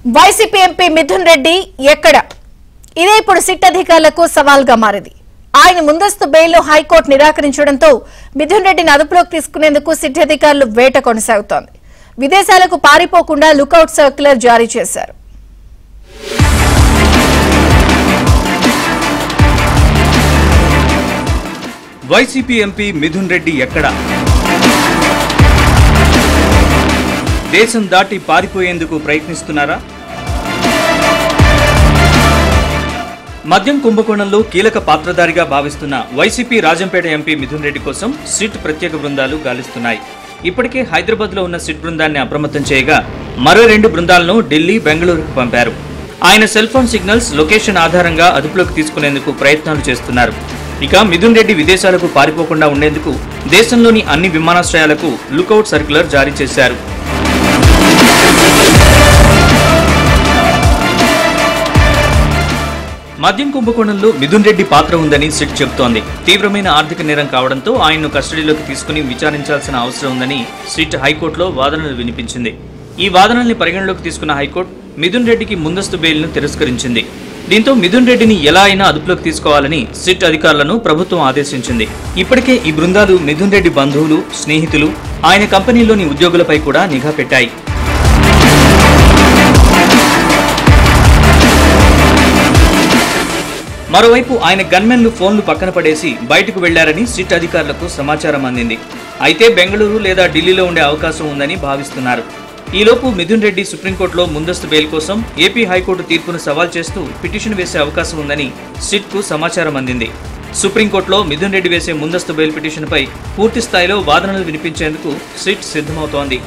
YCP MP Mithun Reddy ఎక్కడ? ఇదే ఇప్పుడు సిట్ అధికారులకు సవాల్గా మారింది. ఆయన ముందస్తు బెయిల్ హైకోర్టు నిరాకరించడంతో మిథున్ రెడ్డిని అదుపులోకి తీసుకునేందుకు సిట్ అధికారులు వేట కొనసాగుతోంది. విదేశాలకు పారిపోకుండా లుకౌట్ సర్క్యులర్ జారీ చేశారు. వైసీపీ ఎంపీ మిథున్ రెడ్డి ఎక్కడ? దేశం దాటి పారిపోయేందుకు ప్రయత్నిస్తున్నారా? మద్యం కుంభకోణంలో కీలక పాత్రధారిగా భావిస్తున్న వైసీపీ రాజంపేట ఎంపీ మిథున్ రెడ్డి కోసం సిట్ ప్రత్యేక బృందాలు గాలిస్తున్నాయి. ఇప్పటికే హైదరాబాద్ లో ఉన్న సిట్ బృందాన్ని అప్రమత్తం చేయగా మరో 2 బృందాలను ఢిల్లీ, బెంగళూరుకు పంపారు. ఆయన సెల్ ఫోన్ సిగ్నల్స్, లొకేషన్ ఆధారంగా అదుపులోకి తీసుకునేందుకు ప్రయత్నాలు చేస్తున్నారు. ఇక మిథున్ రెడ్డి విదేశాలకు పారిపోకుండా ఉండేందుకు దేశంలోని అన్ని విమానాశ్రయాలకు లుకౌట్ సర్క్యులర్ జారీ చేశారు. మద్యం కుంభకోణంలో మిథున్ రెడ్డి పాత్ర ఉందని సిట్ చెబుతోంది. తీవ్రమైన ఆర్థిక నేరం కావడంతో ఆయన్ను కస్టడీలోకి తీసుకుని విచారించాల్సిన అవసరం ఉందని సిట్ హైకోర్టులో వాదనలు వినిపించింది. ఈ వాదనల్ని పరిగణలోకి తీసుకున్న హైకోర్టు మిథున్ రెడ్డికి ముందస్తు బెయిల్ను తిరస్కరించింది. దీంతో మిథున్ రెడ్డిని ఎలా అయినా అదుపులోకి తీసుకోవాలని సిట్ అధికారులను ప్రభుత్వం ఆదేశించింది. ఇప్పటికే ఈ బృందాలు మిథున్ రెడ్డి బంధువులు, స్నేహితులు, ఆయన కంపెనీలోని ఉద్యోగులపై కూడా నిఘా పెట్టాయి. మరోవైపు ఆయన గన్మెన్లు ఫోన్లు పక్కన పడేసి బయటకు వెళ్లారని సిట్ అధికారులకు సమాచారం అందింది. అయితే బెంగళూరు లేదా ఢిల్లీలో ఉండే అవకాశం ఉందని భావిస్తున్నారు. ఈలోపు మిథున్ రెడ్డి సుప్రీంకోర్టులో ముందస్తు బెయిల్ కోసం ఏపీ హైకోర్టు తీర్పును సవాల్ చేస్తూ పిటిషన్ వేసే అవకాశం ఉందని సిట్కు సమాచారం అందింది. సుప్రీంకోర్టులో మిథున్ రెడ్డి వేసే ముందస్తు బెయిల్ పిటిషన్పై పూర్తి స్థాయిలో వాదనలు వినిపించేందుకు సిట్ సిద్ధమవుతోంది.